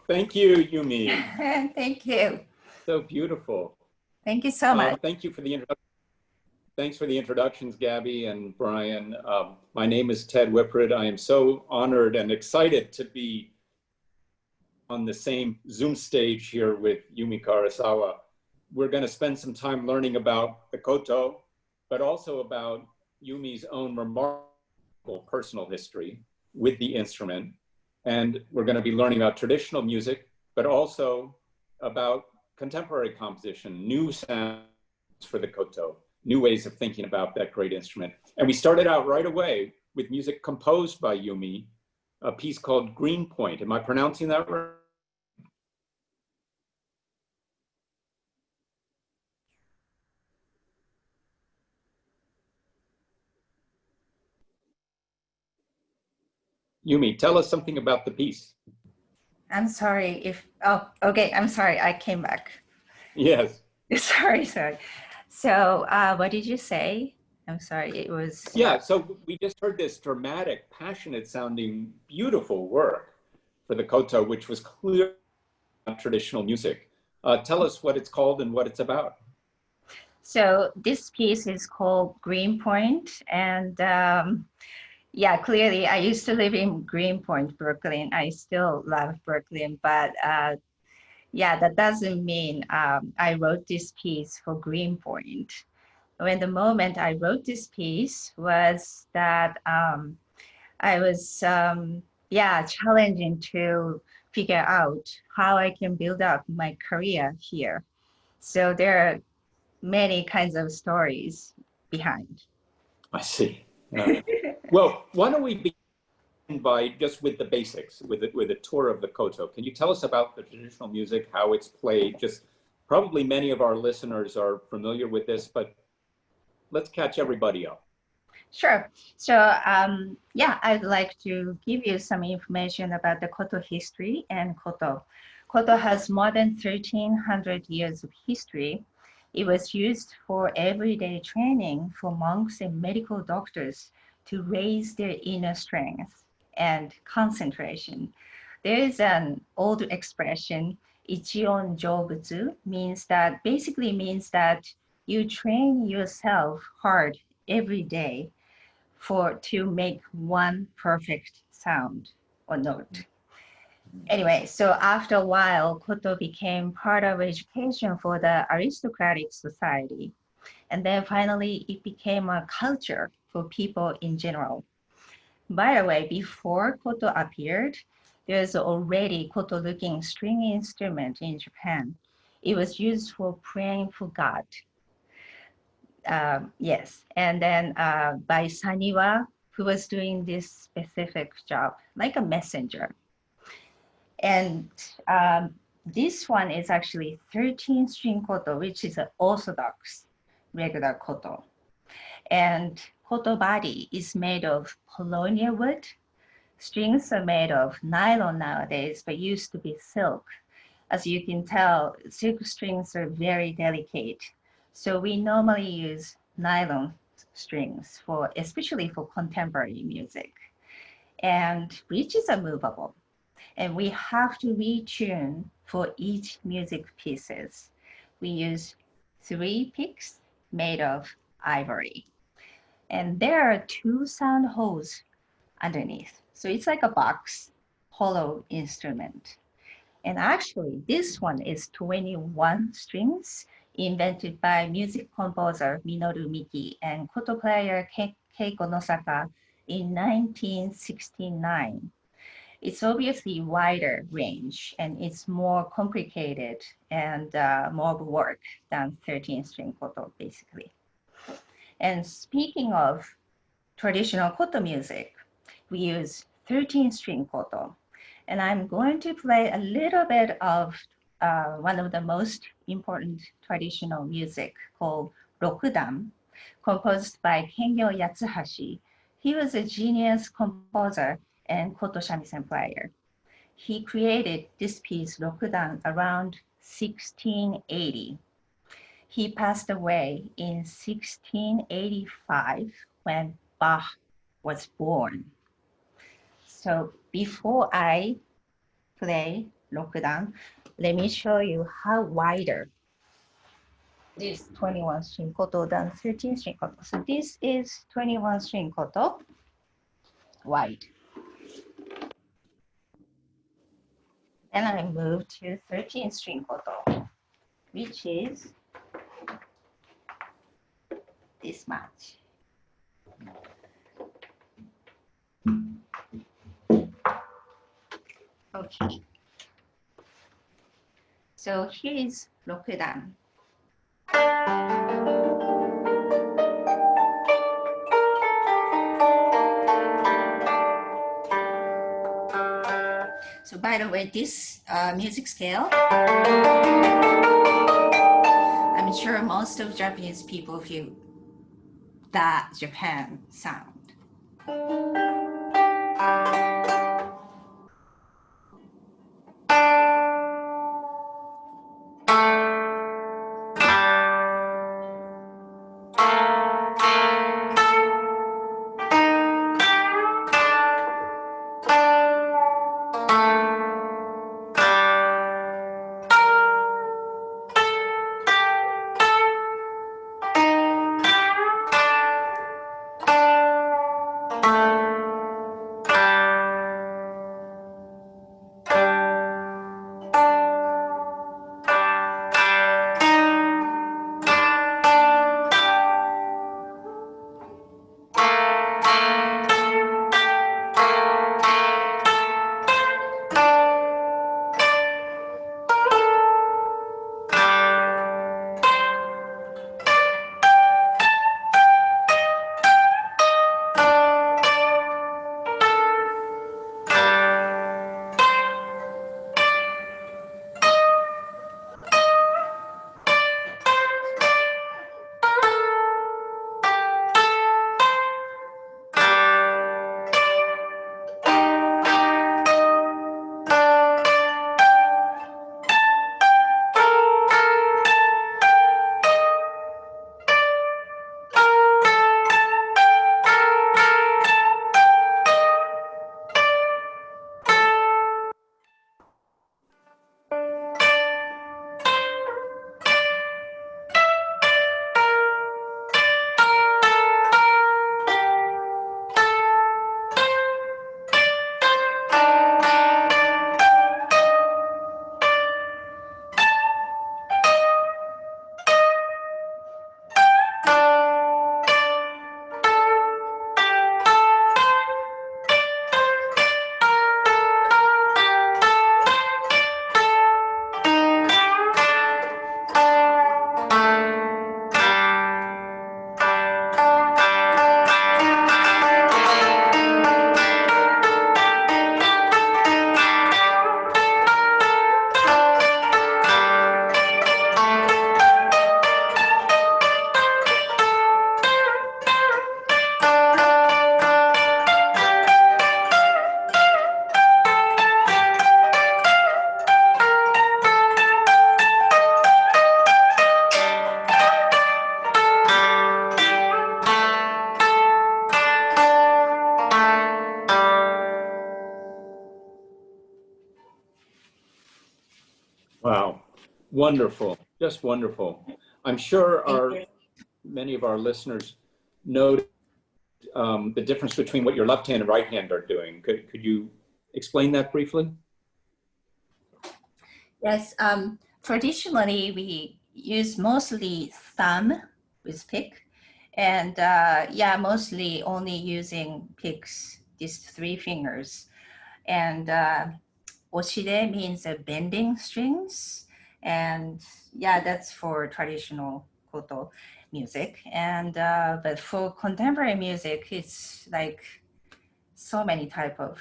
Thank you, Yumi. Thank you. So beautiful. Thank you so much. Thank you for the introduction. Thanks for the introductions, Gabby and Brian. My name is Ted Wiprud. I am so honored and excited to be on the same Zoom stage here with Yumi Kurosawa. We're going to spend some time learning about the Koto, but also about Yumi's own remarkable personal history with the instrument. And we're going to be learning about traditional music, but also about contemporary composition, new sounds for the Koto, new ways of thinking about that great instrument. And we started out right away with music composed by Yumi, a piece called Greenpoint. Am I pronouncing that right? Yumi, tell us something about the piece. I'm sorry if, oh, okay, I'm sorry, I came back. Yes. Sorry. So what did you say? I'm sorry, it was... Yeah, so we just heard this dramatic, passionate sounding, beautiful work for the Koto, which was clear traditional music. Tell us what it's called and what it's about. So this piece is called Greenpoint, and yeah, clearly I used to live in Greenpoint, Brooklyn. I still love Brooklyn, but yeah, that doesn't mean I wrote this piece for Greenpoint. When the moment I wrote this piece was that I was, yeah, challenging to figure out how I can build up my career here. So there are many kinds of stories behind. I see. Well, why don't we begin by just with the basics, with a tour of the Koto. Can you tell us about the traditional music, how it's played? Just probably many of our listeners are familiar with this, but let's catch everybody up. Sure. So yeah, I'd like to give you some information about the Koto history and Koto. Koto has more than 1,300 years of history. It was used for everyday training for monks and medical doctors to raise their inner strength and concentration. There is an old expression, Ichion Jobutsu, basically means that you train yourself hard every day to make one perfect sound or note. Anyway, so after a while, Koto became part of education for the aristocratic society. And then finally, it became a culture for people in general. By the way, before Koto appeared, there's already Koto-looking string instrument in Japan. It was used for praying for God. Yes, and then by Saniwa, who was doing this specific job, like a messenger. And this one is actually 13-string koto, which is an orthodox regular koto. And koto body is made of paulownia wood. Strings are made of nylon nowadays, but used to be silk. As you can tell, silk strings are very delicate. So we normally use nylon strings especially for contemporary music. And bridges are movable. And we have to retune for each music pieces. We use 3 picks made of ivory. And there are 2 sound holes underneath. So it's like a box, hollow instrument. And actually, this one is 21 strings, invented by music composer Minoru Miki and koto player Keiko Nosaka in 1969. It's obviously wider range, and it's more complicated and more work than 13-string koto, basically. And speaking of traditional koto music, we use 13-string koto. And I'm going to play a little bit of one of the most important traditional music called Rokudan, composed by Kengyo Yatsuhashi. He was a genius composer and koto shamisen player. He created this piece, Rokudan, around 1680. He passed away in 1685 when Bach was born. So before I play Rokudan. Let me show you how wider this 21 string koto than 13 string koto. So this is 21 string koto, wide. Then I move to 13 string koto, which is this much. Okay. So here is Rokudan. So by the way, this music scale, I'm sure most of Japanese people feel that Japan sound. Wow, wonderful, just wonderful. I'm sure many of our listeners know the difference between what your left hand and right hand are doing. Could you explain that briefly? Yes, traditionally we use mostly thumb with pick, and yeah, mostly only using picks, these three fingers. And oshide means bending strings, and yeah, that's for traditional koto music. And but for contemporary music, it's like so many type of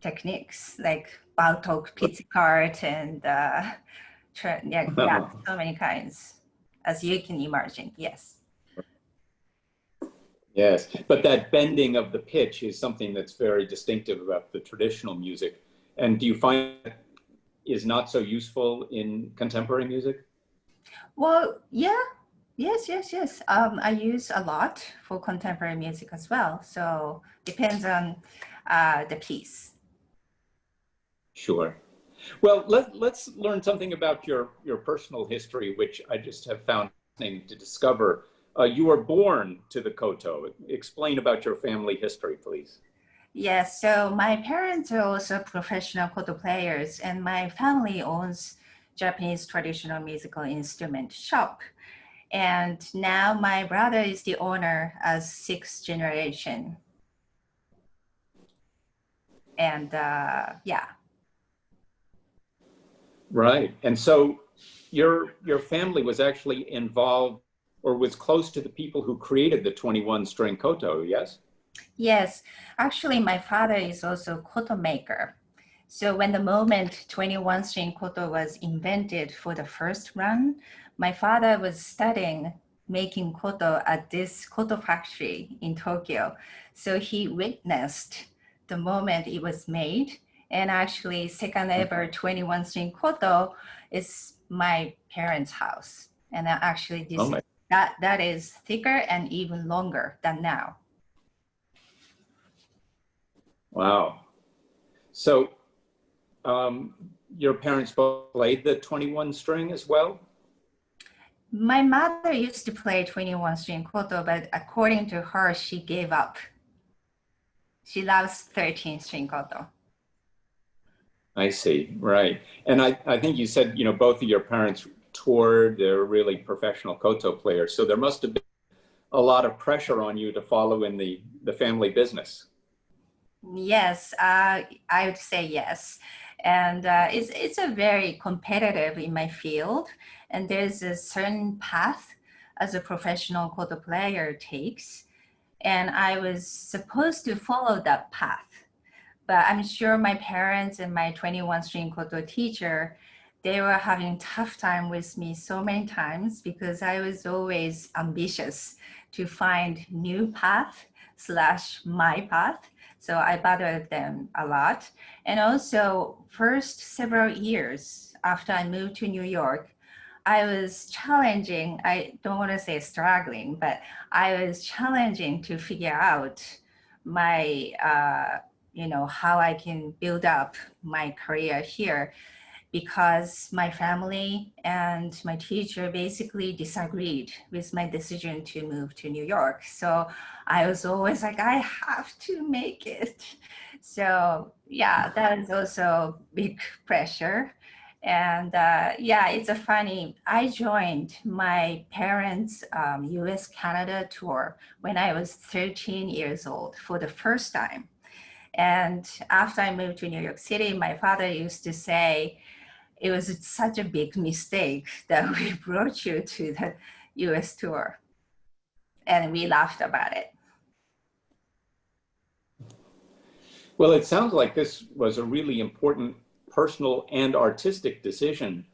techniques, like Bartok pizzicart and yeah, so many kinds, as you can imagine. Yes. Yes, but that bending of the pitch is something that's very distinctive about the traditional music. And do you find that is not so useful in contemporary music? Well, yeah, yes. I use a lot for contemporary music as well. So depends on the piece. Sure. Well, let's learn something about your personal history, which I just have found fascinating to discover. You were born to the Koto. Explain about your family history, please. Yes, so my parents are also professional koto players, and my family owns Japanese traditional musical instrument shop. And now my brother is the owner as sixth generation. And yeah. Right. And so your family was actually involved or was close to the people who created the 21 string koto, yes? Yes, actually, my father is also koto maker. So when the moment 21 string koto was invented for the first run, my father was studying making koto at this koto factory in Tokyo. So he witnessed the moment it was made. And actually, second ever 21 string koto is my parents' house. And actually, Oh this my, that is thicker and even longer than now. wow. So um, your parents both played the 21 string as well? My mother used to play 21 string koto, but according to her, she gave up. She loves 13 string koto. I see, right. And I think you said, both of your parents toured, they're really professional koto players. So there must have been a lot of pressure on you to follow in the family business. Yes, I would say yes. And it's a very competitive in my field. And there's a certain path as a professional koto player takes. And I was supposed to follow that path. But I'm sure my parents and my 21 string koto teacher, they were having tough time with me so many times because I was always ambitious to find new path slash my path. So I bothered them a lot. And also first several years after I moved to New York, I was challenging, I don't want to say struggling, but I was challenging to figure out my how I can build up my career here because my family and my teacher basically disagreed with my decision to move to New York. So I was always like, I have to make it. So yeah, that is also big pressure. And yeah, it's a funny, I joined my parents' US Canada tour when I was 13 years old for the first time. And after I moved to New York City, my father used to say, it was such a big mistake that we brought you to the US tour. And we laughed about it. Well, it sounds like this was a really important personal and artistic decision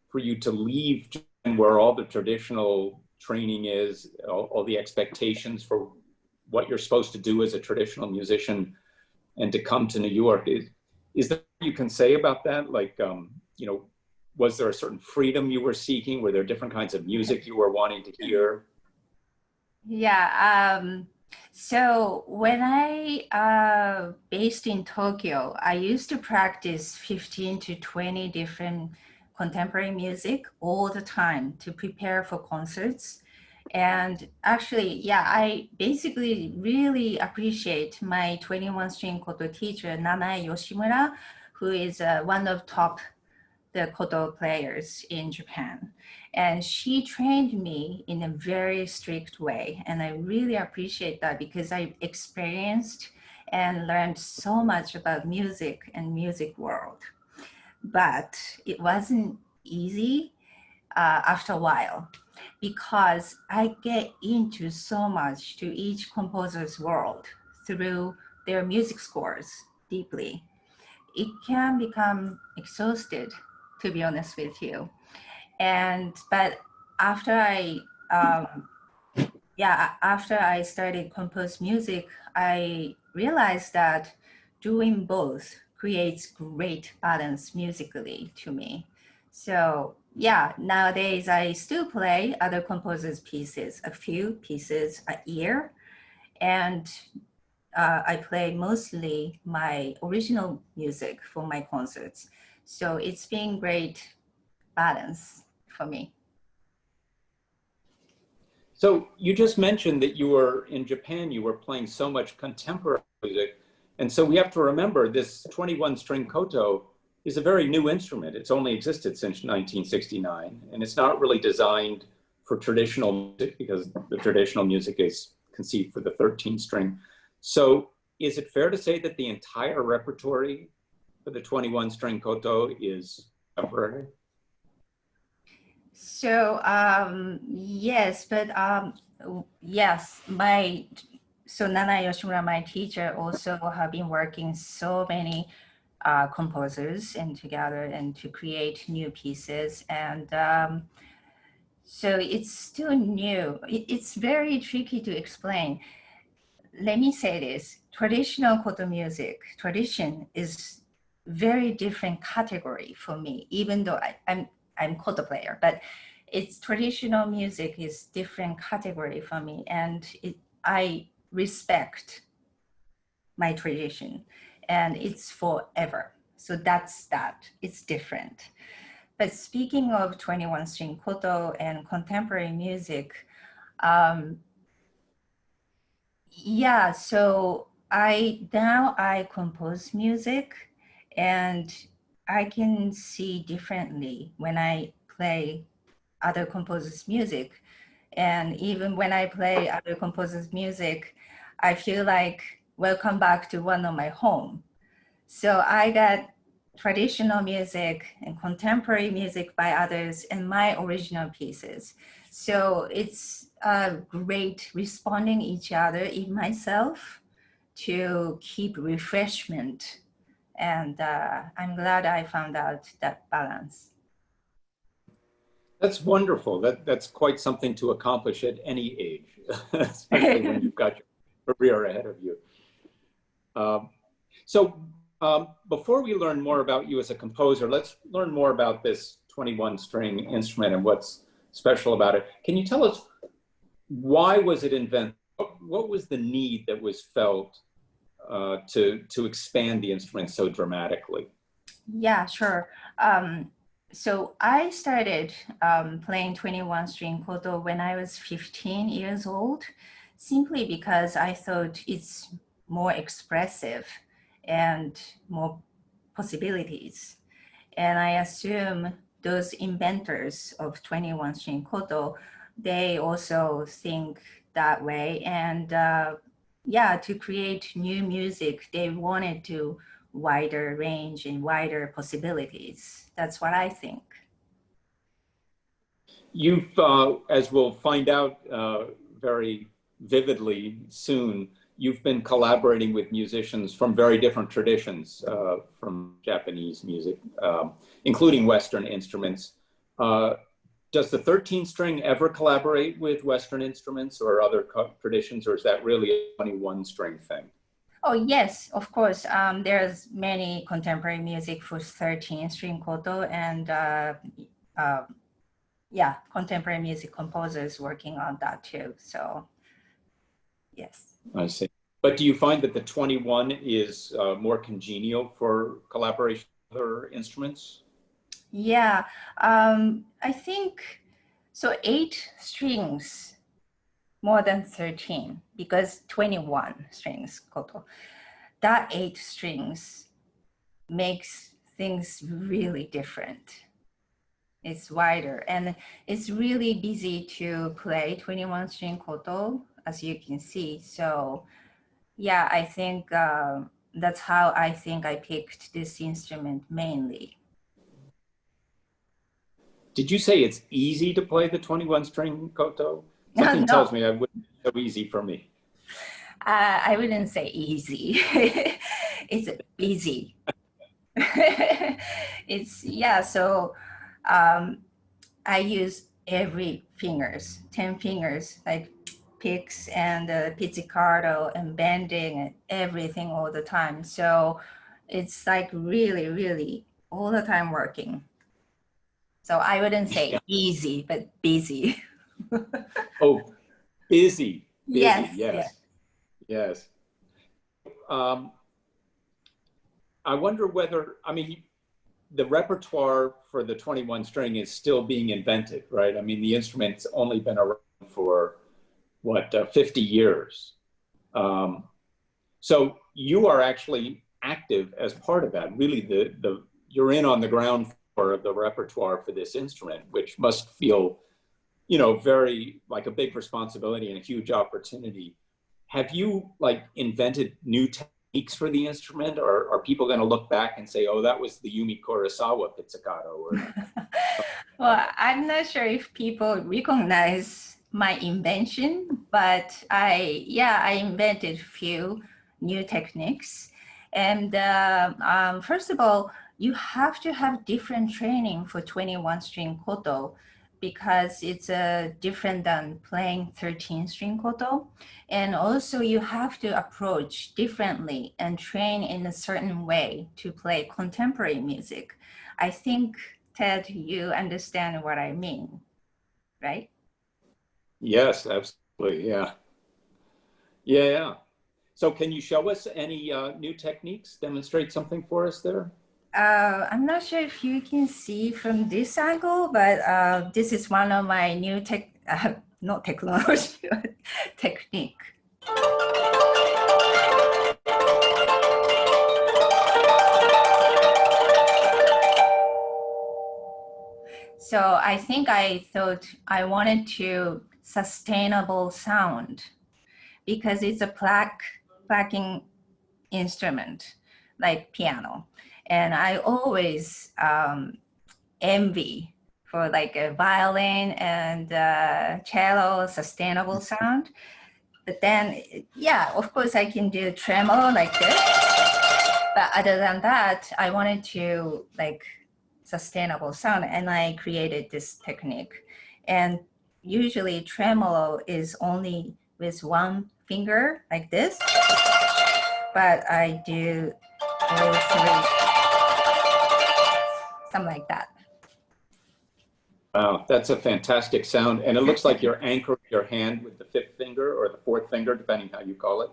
for you to leave Japan where all the traditional training is, all the expectations for what you're supposed to do as a traditional musician, and to come to New York. Is that what you can say about that? Like, was there a certain freedom you were seeking? Were there different kinds of music you were wanting to hear? Yeah. So when I based in Tokyo, I used to practice 15 to 20 different contemporary music all the time to prepare for concerts. And actually, yeah, I basically really appreciate my 21 string koto teacher, Nanae Yoshimura, who is one of top the koto players in Japan. And she trained me in a very strict way. And I really appreciate that because I experienced and learned so much about music and music world. But it wasn't easy after a while because I get into so much to each composer's world through their music scores deeply. It can become exhausted, to be honest with you. And but after I after I started compose music, I realized that doing both creates great balance musically to me. So yeah, nowadays I still play other composers' pieces, a few pieces a year, and I play mostly my original music for my concerts. So it's been great balance for me. So you just mentioned that you were in Japan, you were playing so much contemporary music. And so we have to remember this 21 string koto is a very new instrument. It's only existed since 1969, and it's not really designed for traditional music because the traditional music is conceived for the 13 string. So is it fair to say that the entire repertory for the 21 string koto is contemporary? So yes, but yes, so Nana Yoshimura, my teacher, also have been working so many composers and together and to create new pieces. And so it's still new. It's very tricky to explain. Let me say this, traditional Koto music, tradition is very different category for me, even though I'm Koto player, but it's traditional music is different category for me. And I respect my tradition and it's forever. So that's that, it's different. But speaking of 21 string Koto and contemporary music, yeah, so now I compose music and I can see differently when I play other composers' music. And even when I play other composers' music, I feel like welcome back to one of my home. So I got traditional music and contemporary music by others and my original pieces. So it's great responding each other in myself to keep refreshment. And I'm glad I found out that balance. That's wonderful. That's quite something to accomplish at any age, especially when you've got your career ahead of you. Um, so before we learn more about you as a composer, let's learn more about this 21 string instrument and what's special about it. Can you tell us why was it invented? What was the need that was felt to expand the instrument so dramatically? Yeah, sure. So I started playing 21 string koto when I was 15 years old, simply because I thought it's more expressive and more possibilities. And I assume those inventors of 21 string koto, they also think that way. And yeah, to create new music, they wanted to wider range and wider possibilities. That's what I think. You've, as we'll find out very vividly soon, you've been collaborating with musicians from very different traditions, from Japanese music, including Western instruments. Does the 13 string ever collaborate with Western instruments or other traditions, or is that really a 21 string thing? Oh yes, of course. There's many contemporary music for 13 string koto and uh, yeah, contemporary music composers working on that too. So yes. I see. But do you find that the 21 is more congenial for collaboration with other instruments? Yeah, I think so. 8 strings more than 13 because 21 strings koto. That 8 strings makes things really different. It's wider and it's really busy to play 21 string koto, as you can see. So yeah, I think that's how I think I picked this instrument mainly. Did you say it's easy to play the 21 string koto? Something tells No, me it wouldn't be so easy for me. I wouldn't say easy. It's busy. It's, yeah, so um, I use every fingers, 10 fingers, like picks and pizzicato and bending and everything all the time. So it's like really, really all the time working. So I wouldn't say Yeah. easy, but busy. Oh, busy, busy, Yes, yes. yes, yes. Um, I wonder whether, I mean, the repertoire for the 21 string is still being invented, right? I mean, the instrument's only been around for what, 50 years. So you are actually active as part of that. Really, you're in on the ground floor of the repertoire for this instrument, which must feel, you know, very like a big responsibility and a huge opportunity. Have you like invented new techniques for the instrument, or are people going to look back and say, "Oh, that was the Yumi Kurosawa pizzicato"? Or Well, I'm not sure if people recognize my invention, but I invented a few new techniques. And first of all, you have to have different training for 21 string koto because it's different than playing 13 string koto. And also you have to approach differently and train in a certain way to play contemporary music. I think, Ted, you understand what I mean, right? yes, absolutely, yeah, yeah, yeah. So can you show us any new techniques? Demonstrate something for us there. I'm not sure if you can see from this angle, but this is one of my new not technology, but technique. So I think I thought I wanted to sustainable sound because it's a plucking instrument like piano. And I always envy for like a violin and cello sustainable sound. But then, yeah, of course I can do tremolo like this. But other than that, I wanted to like sustainable sound and I created this technique. And usually tremolo is only with one finger like this, but I do all three, something like that. Wow, that's a fantastic sound. And it looks like you're anchoring your hand with the fifth finger or the fourth finger, depending how you call it.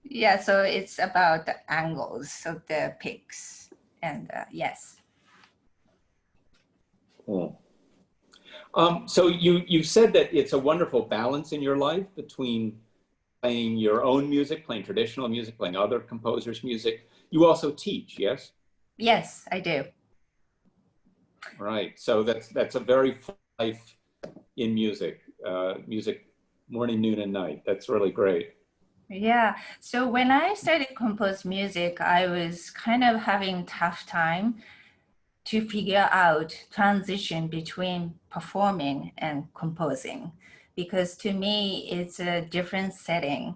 Yeah, so it's about the angles of the picks. And yes. Cool. So you said that it's a wonderful balance in your life between playing your own music, playing traditional music, playing other composers' music. You also teach, yes? Yes, I do. Right. So that's a very full life in music, music morning, noon, and night. That's really great. Yeah. So when I started compose music, I was kind of having tough time to figure out transition between performing and composing because to me it's a different setting.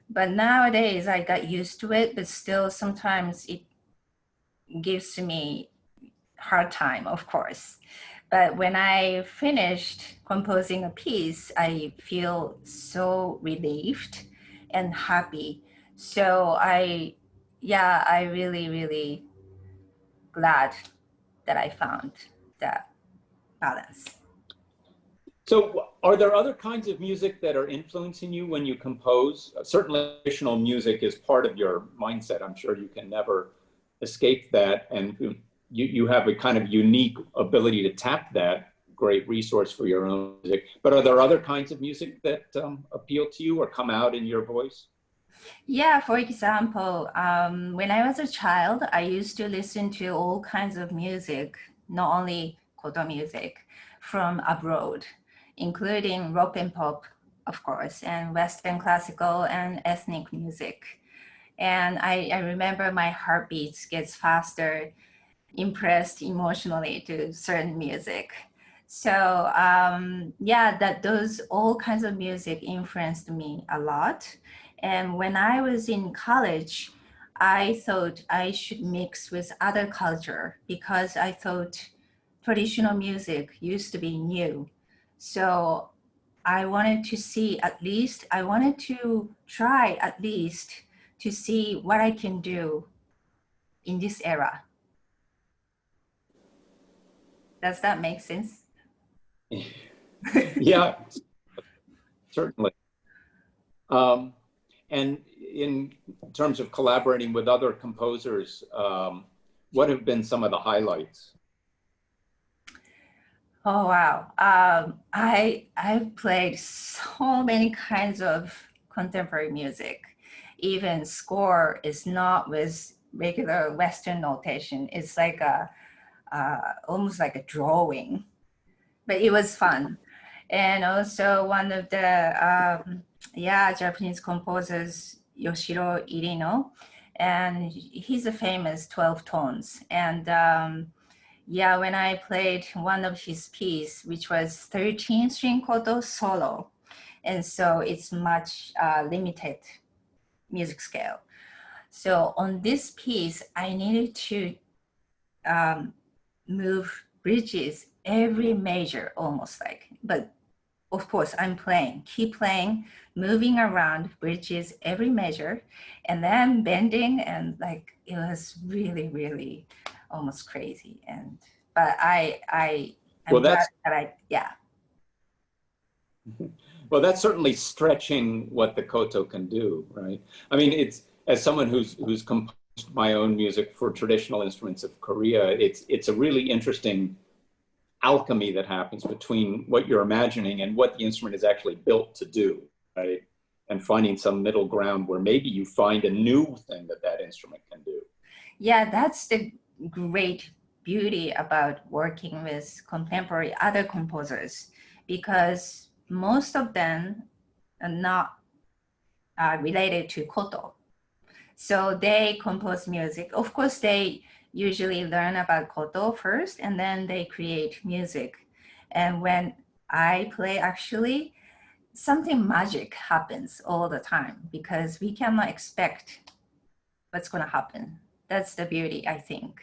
But nowadays I got used to it, but still sometimes it gives me hard time, of course. But when I finished composing a piece, I feel so relieved and happy. So I really, really glad that I found that balance. So are there other kinds of music that are influencing you when you compose? Certainly traditional music is part of your mindset. I'm sure you can never escape that. And you have a kind of unique ability to tap that great resource for your own music. But are there other kinds of music that appeal to you or come out in your voice? Yeah, for example, when I was a child, I used to listen to all kinds of music, not only Koto music, from abroad, including rock and pop, of course, and Western classical and ethnic music. And I remember my heartbeats gets faster, impressed emotionally to certain music. So yeah, that those all kinds of music influenced me a lot. And when I was in college, I thought I should mix with other culture because I thought traditional music used to be new. So I wanted to see at least, I wanted to try at least to see what I can do in this era. Does that make sense? Yeah, certainly. And in terms of collaborating with other composers, what have been some of the highlights? Oh wow. I've played so many kinds of contemporary music. Even score is not with regular Western notation. It's like a almost like a drawing, but it was fun. And also one of the Japanese composers, Yoshiro Irino, and he's a famous 12 tones. And yeah, when I played one of his piece, which was 13 string Koto solo, and so it's much limited music scale. So on this piece, I needed to move bridges every measure almost like, but of course I'm playing, keep playing, moving around bridges every measure, and then bending, and like it was really, really almost crazy. And but I'm Well, glad that's that yeah. well, that's certainly stretching what the koto can do, right? I mean, it's as someone who's composed my own music for traditional instruments of Korea, it's a really interesting alchemy that happens between what you're imagining and what the instrument is actually built to do, right? And finding some middle ground where maybe you find a new thing that that instrument can do. Yeah, that's the great beauty about working with contemporary other composers, because most of them are not related to Koto. So they compose music. Of course, they usually learn about Koto first, and then they create music. And when I play, actually, something magic happens all the time because we cannot expect what's going to happen. That's the beauty, I think.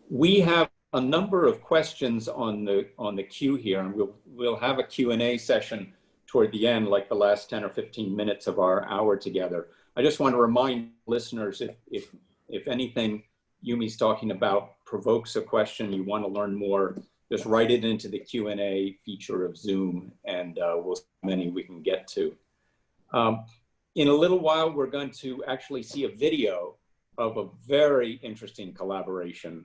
We have a number of questions on the queue here, and we'll have a Q&A session toward the end, like the last 10 or 15 minutes of our hour together. I just want to remind listeners, if anything Yumi's talking about provokes a question, you want to learn more, just write it into the Q&A feature of Zoom, and we'll see how many we can get to. In a little while, we're going to actually see a video of a very interesting collaboration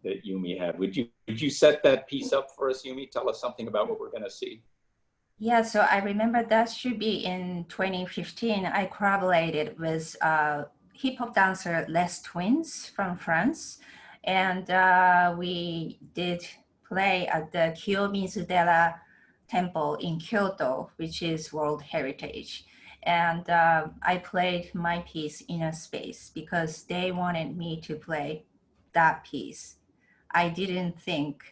that Yumi had. Would you set that piece up for us, Yumi? Tell us something about what we're going to see. Yeah, so I remember that should be in 2015. I collaborated with hip hop dancer Les Twins from France, and we did play at the Kiyomizu-dera Temple in Kyoto, which is World Heritage. And I played my piece in a space because they wanted me to play that piece. I didn't think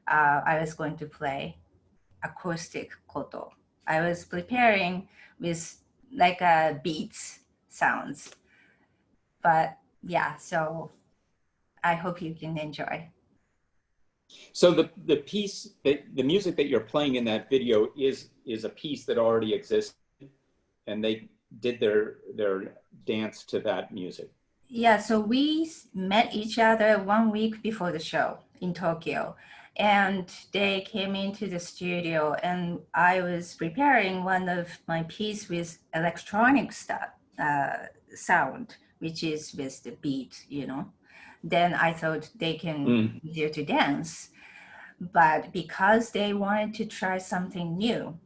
I was going to play acoustic koto. I was preparing with like a beats sounds. But yeah, so I hope you can enjoy. So the piece that the music that you're playing in that video is a piece that already exists, and they did their dance to that music. Yeah, so we met each other 1 week before the show in Tokyo, and they came into the studio, and I was preparing one of my piece with electronic stuff, sound, which is with the beat, you know. Then I thought they can easier to dance, but because they wanted to try something new,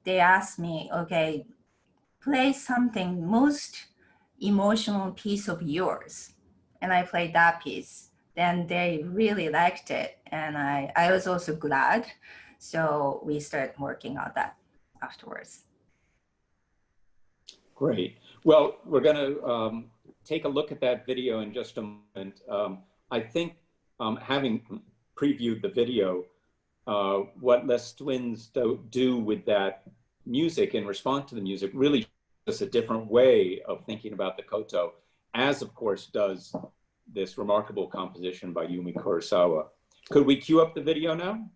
they asked me, okay, play something most emotional piece of yours. And I played that piece. Then they really liked it. And I was also glad. So we started working on that afterwards. Great. Well, we're going to take a look at that video in just a moment. I think having previewed the video, what Les Twins do with that music and respond to the music really shows us a different way of thinking about the koto, as of course does this remarkable composition by Yumi Kurosawa. Could we cue up the video now?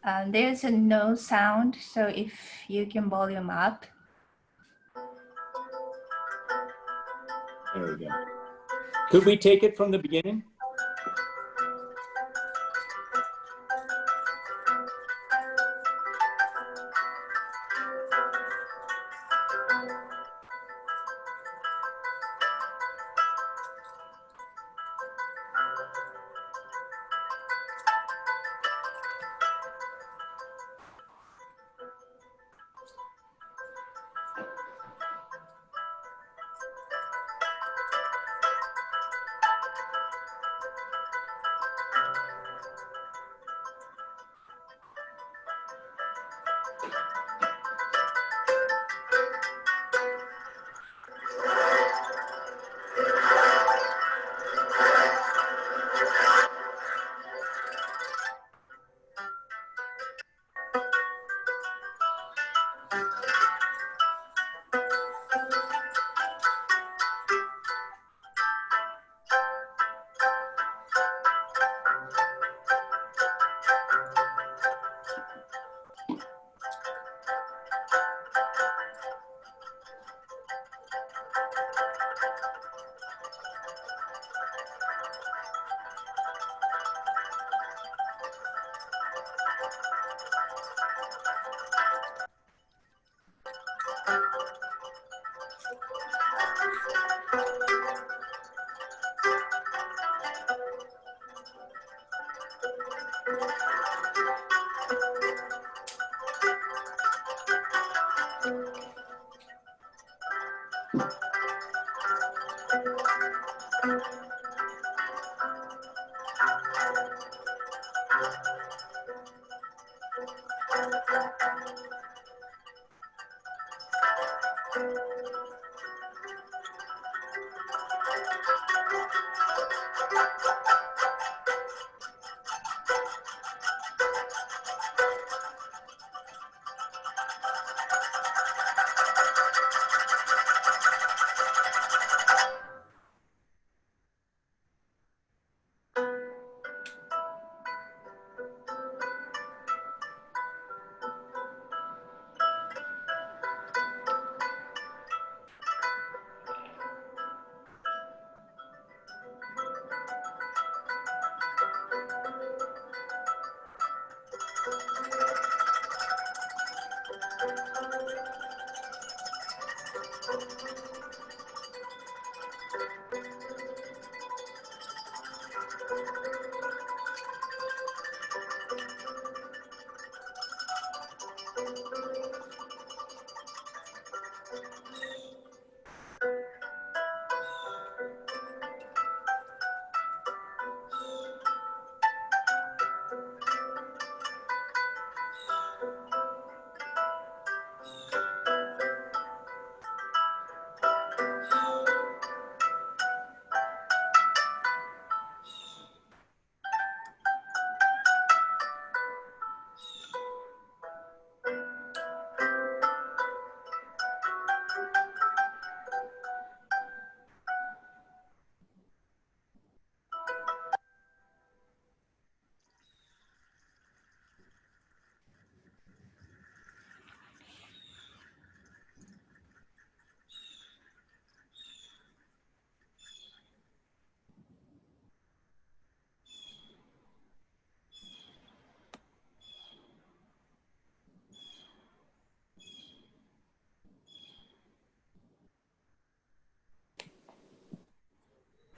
Um, there's a no sound, so if you can volume up. There we go. Could we take it from the beginning?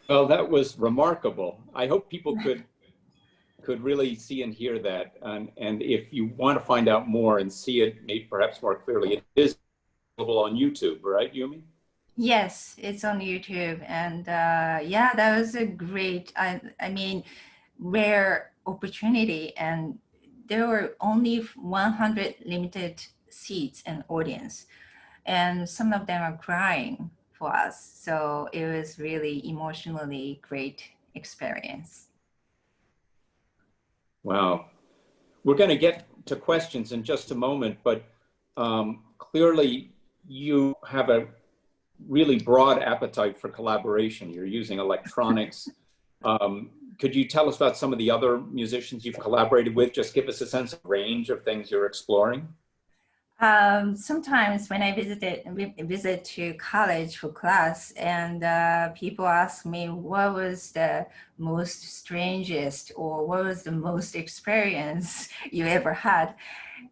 Well, that was remarkable. I hope people could really see and hear that. And if you want to find out more and see it maybe perhaps more clearly, it is available on YouTube, right, Yumi? Yes, it's on YouTube, and yeah, that was a great. I mean, where opportunity, and there were only 100 limited seats and audience, and some of them are crying for us. So it was really emotionally great experience. Wow. We're going to get to questions in just a moment, but clearly you have a really broad appetite for collaboration. You're using electronics. Could you tell us about some of the other musicians you've collaborated with? Just give us a sense of range of things you're exploring. Sometimes when I visit to college for class, and people ask me what was the most strangest or what was the most experience you ever had,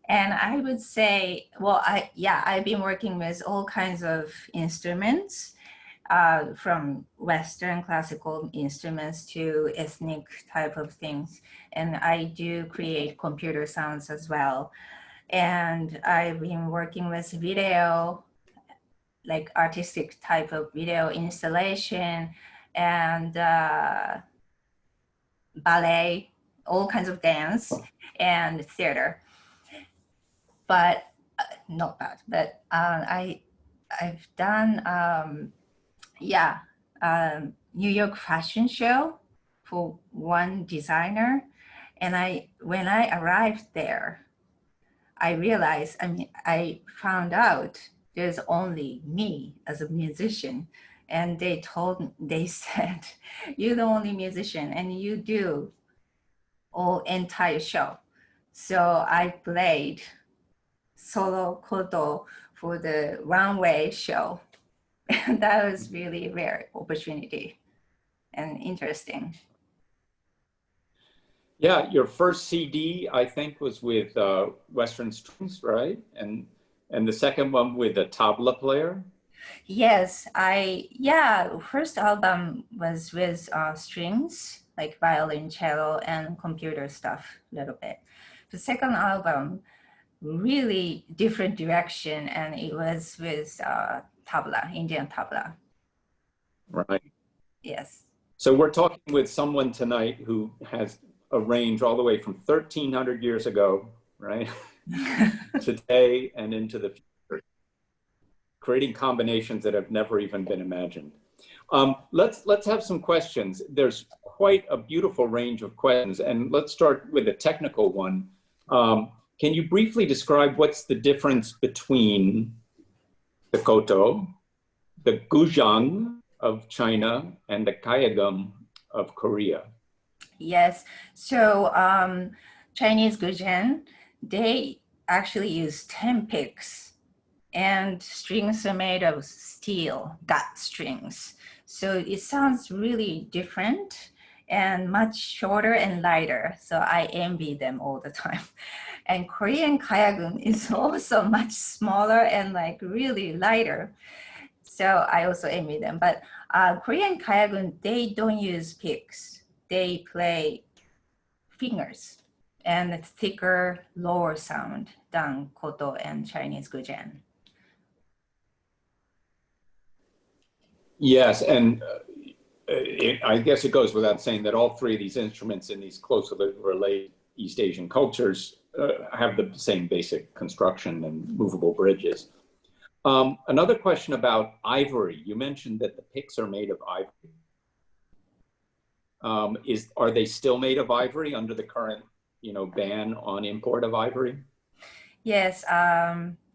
and I would say, well, I've been working with all kinds of instruments, from Western classical instruments to ethnic type of things, and I do create computer sounds as well. And I've been working with video, like artistic type of video installation, and ballet, all kinds of dance and theater. But not bad. But I've done New York fashion show for one designer, and when I arrived there, I realized, I found out there's only me as a musician. And they said, you're the only musician and you do all entire show. So I played solo Koto for the runway show. And that was really a rare opportunity and interesting. Yeah, your first CD, I think, was with Western Strings, right? And the second one with a tabla player? Yes, first album was with strings, like violin, cello, and computer stuff a little bit. The second album, really different direction, and it was with tabla, Indian tabla. Right. Yes. So we're talking with someone tonight who has a range all the way from 1,300 years ago, right, today and into the future, creating combinations that have never even been imagined. Let's have some questions. There's quite a beautiful range of questions, and let's start with a technical one. Can you briefly describe what's the difference between the Koto, the Guzheng of China, and the Kayagum of Korea? Yes. So Chinese Guzheng, they actually use 10 picks, and strings are made of steel, gut strings. So it sounds really different and much shorter and lighter. So I envy them all the time. And Korean Kayagum is also much smaller and like really lighter. So I also envy them. But Korean Kayagum, they don't use picks. They play fingers and a thicker, lower sound than Koto and Chinese Guzheng. Yes, and I guess it goes without saying that all three of these instruments in these closely related East Asian cultures have the same basic construction and movable bridges. Another question about ivory. You mentioned that the picks are made of ivory. Are they still made of ivory under the current, ban on import of ivory? Yes,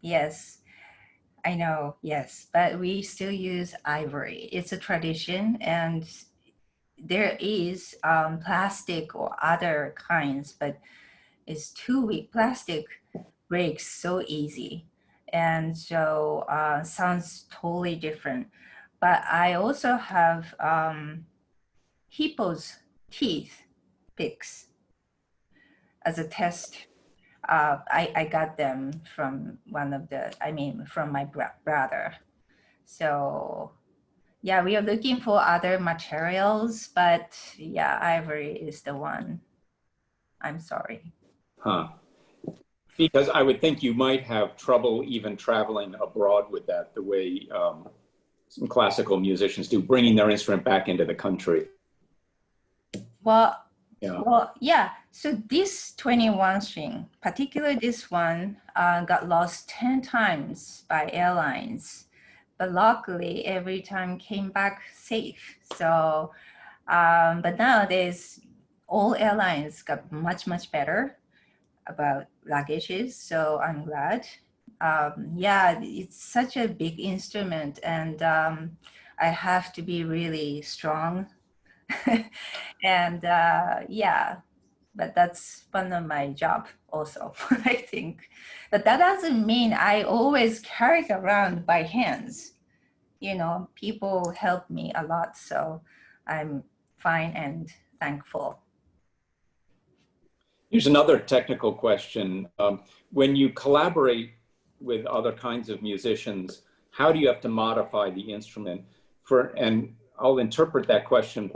yes, I know, yes, but we still use ivory. It's a tradition, and there is plastic or other kinds, but it's too weak. Plastic breaks so easy, and so sounds totally different. But I also have hippo's teeth picks as a test. I got them from from my brother. So yeah, we are looking for other materials, but yeah, ivory is the one. I'm sorry. Huh. Because I would think you might have trouble even traveling abroad with that, the way some classical musicians do, bringing their instrument back into the country. Well, yeah. So this 21 string, particularly this one, got lost 10 times by airlines, but luckily every time came back safe. So, but nowadays all airlines got much, much better about luggages. So I'm glad. Yeah, it's such a big instrument, and I have to be really strong. And yeah, but that's one of my job also, I think. But that doesn't mean I always carry it around by hands. You know, people help me a lot, so I'm fine and thankful. Here's another technical question. When you collaborate with other kinds of musicians, how do you have to modify the instrument? And I'll interpret that question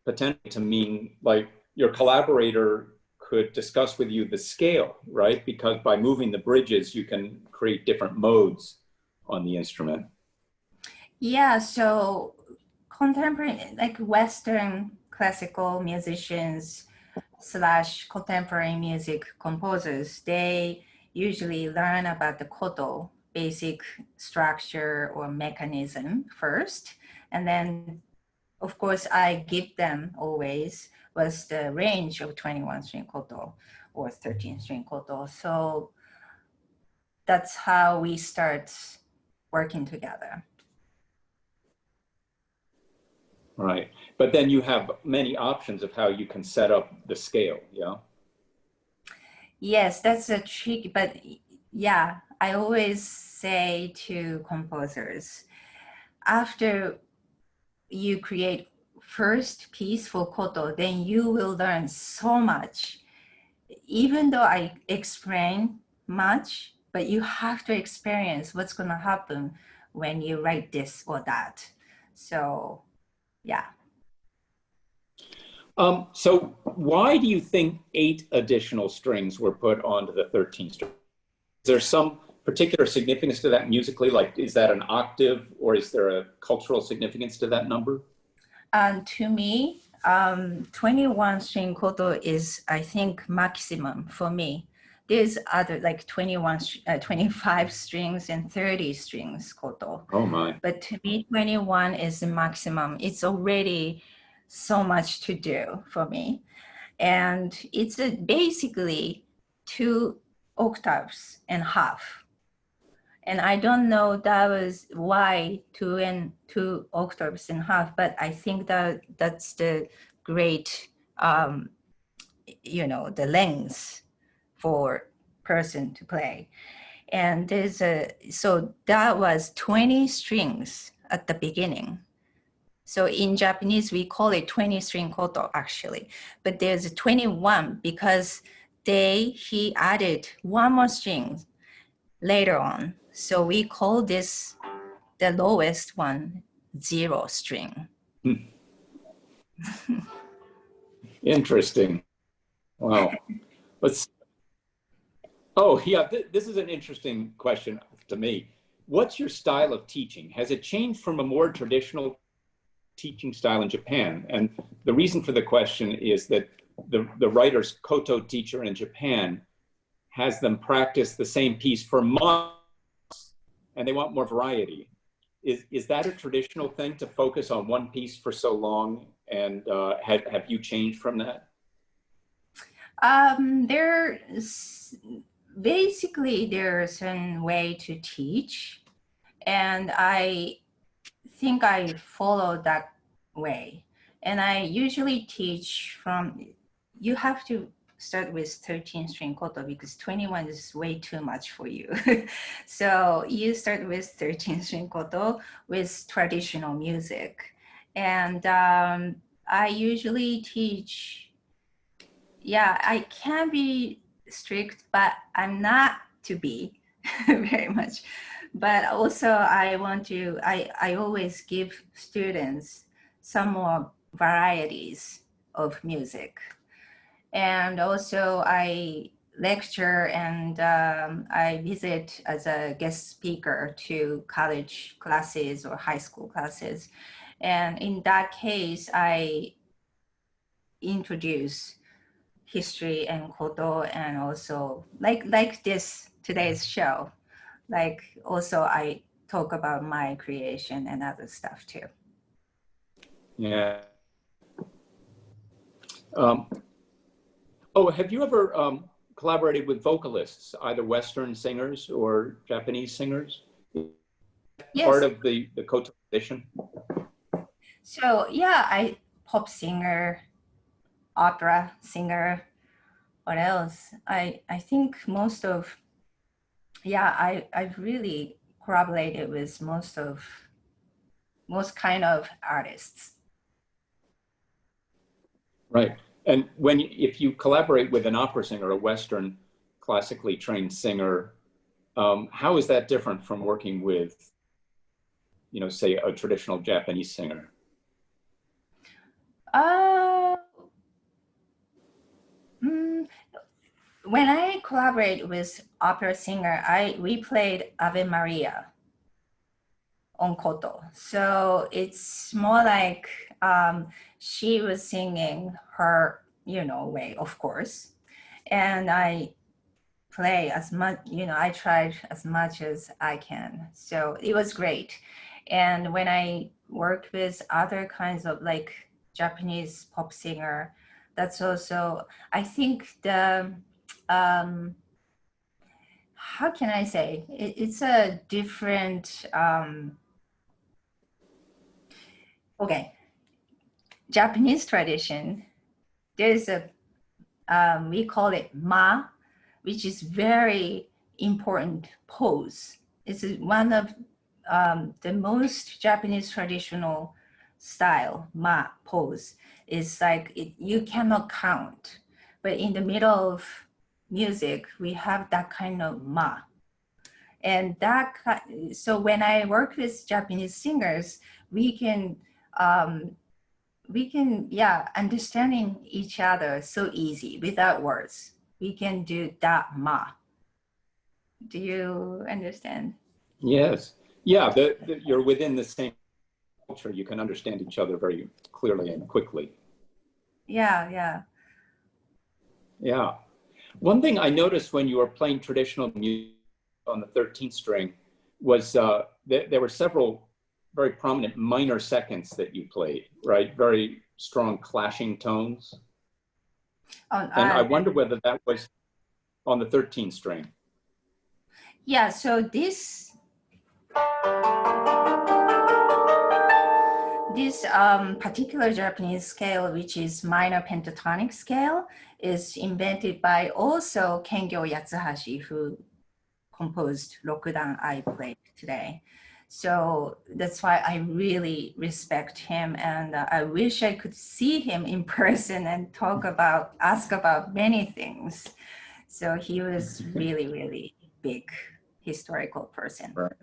potentially to mean like your collaborator could discuss with you the scale, right? Because by moving the bridges, you can create different modes on the instrument. Yeah, so contemporary, like Western classical musicians slash contemporary music composers, they usually learn about the koto, basic structure or mechanism first. And then, of course, I give them always was the range of 21 string koto or 13 string koto. So that's how we start working together. Right. But then you have many options of how you can set up the scale, yeah? Yes, that's a trick, but yeah, I always say to composers, after you create first piece for koto, then you will learn so much. Even though I explain much, but you have to experience what's going to happen when you write this or that. So yeah. So why do you think 8 additional strings were put onto the 13 strings? Is there some particular significance to that musically? Like, is that an octave or is there a cultural significance to that number? To me, 21 string koto is, I think, maximum for me. There's other like 25 strings and 30 strings koto. Oh my. But to me, 21 is the maximum. It's already so much to do for me. And it's basically 2.5 octaves. And I don't know that was why 2.5 octaves, but I think that that's the great, the length for person to play. And so that was 20 strings at the beginning. So in Japanese, we call it 20 string koto actually, but there's 21 because he added one more string later on. So we call this, the lowest one, 0 string. Interesting. Wow. Oh yeah, this is an interesting question to me. What's your style of teaching? Has it changed from a more traditional teaching style in Japan? And the reason for the question is that the writer's koto teacher in Japan has them practice the same piece for months and they want more variety. Is that a traditional thing to focus on one piece for so long? And have you changed from that? There's a way to teach, and I think I follow that way. And I usually teach you have to start with 13 string koto because 21 is way too much for you. So you start with 13 string koto with traditional music. And I usually teach, yeah, I can be strict, but I'm not to be very much. But also I always give students some more varieties of music. And also I lecture and I visit as a guest speaker to college classes or high school classes. And in that case, I introduce history and Koto, and also like this today's show. Like also I talk about my creation and other stuff too. Yeah. Oh, have you ever collaborated with vocalists, either Western singers or Japanese singers? Yes. Part of the Koto tradition? So yeah, I pop singer, opera singer. What else? I think most of I've really collaborated with most kind of artists. Right. And if you collaborate with an opera singer, a Western classically trained singer, how is that different from working with, say a traditional Japanese singer? Uh, mm, when I collaborate with opera singer, we played Ave Maria on Koto. So it's more like she was singing her, way, of course. And I play as much, I tried as much as I can. So it was great. And when I work with other kinds of like Japanese pop singer, that's also, I think how can I say, it's a different, okay, Japanese tradition. There's we call it ma, which is very important pose. It's one of the most Japanese traditional style, ma pose. Is like you cannot count, but in the middle of music, we have that kind of ma. And so when I work with Japanese singers, we can understanding each other so easy without words. We can do that ma. Do you understand? Yes. Yeah, you're within the same culture. You can understand each other very clearly and quickly. Yeah. Yeah. One thing I noticed when you were playing traditional music on the 13th string was there were several very prominent minor seconds that you played, right? Very strong clashing tones. And I wonder whether that was on the 13th string. Yeah, so this particular Japanese scale, which is minor pentatonic scale, is invented by also Kengyo Yatsuhashi, who composed Rokudan I played today. So that's why I really respect him, and I wish I could see him in person and ask about many things. So he was really, really big historical person. Right.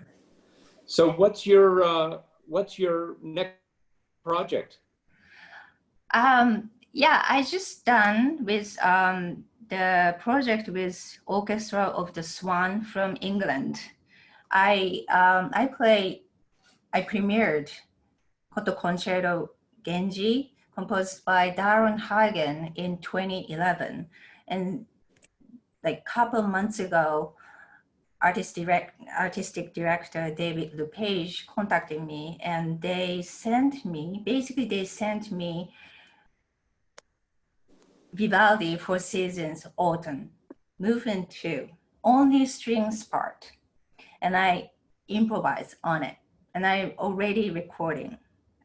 So what's your next project? I just done with the project with Orchestra of the Swan from England. I premiered Koto Concerto Genji, composed by Darren Hagen in 2011. And like a couple months ago, artistic director David Lepage contacted me, and they sent me Vivaldi Four Seasons Autumn, Movement 2, only strings part. And I improvised on it. And I already recording.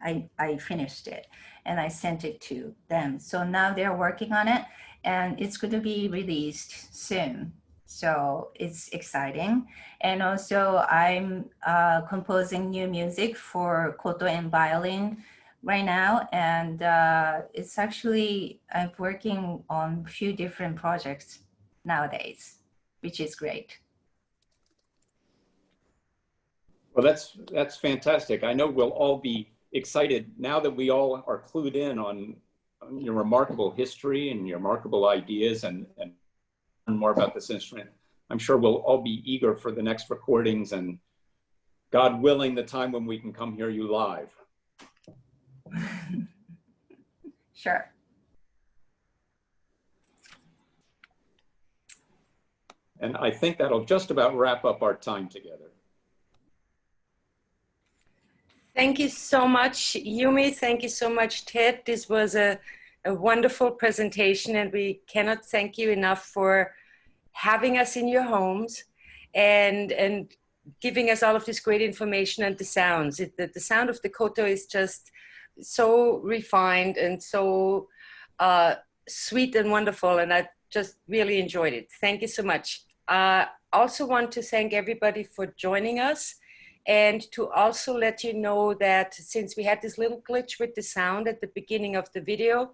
I finished it and I sent it to them. So now they're working on it and it's going to be released soon. So it's exciting. And also I'm composing new music for koto and violin right now. And it's actually, I'm working on a few different projects nowadays, which is great. Well, that's fantastic. I know we'll all be excited now that we all are clued in on your remarkable history and your remarkable ideas and learn more about this instrument. I'm sure we'll all be eager for the next recordings and, God willing, the time when we can come hear you live. Sure. And I think that'll just about wrap up our time together. Thank you so much, Yumi. Thank you so much, Ted. This was a wonderful presentation, and we cannot thank you enough for having us in your homes and giving us all of this great information and the sounds. The sound of the koto is just so refined and so sweet and wonderful, and I just really enjoyed it. Thank you so much. Also want to thank everybody for joining us, and to also let you know that since we had this little glitch with the sound at the beginning of the video,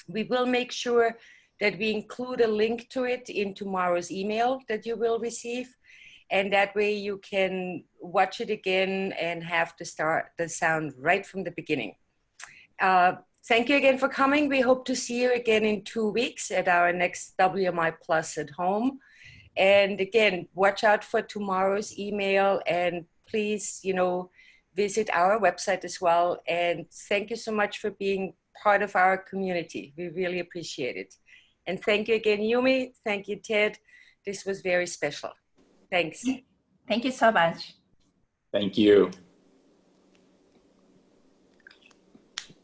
we will make sure that we include a link to it in tomorrow's email that you will receive. And that way you can watch it again and have to start the sound right from the beginning. Thank you again for coming. We hope to see you again in 2 weeks at our next WMI Plus at home. And again, watch out for tomorrow's email, and please, visit our website as well. And thank you so much for being part of our community. We really appreciate it. And thank you again, Yumi. Thank you, Ted. This was very special. Thanks. Thank you so much. Thank you.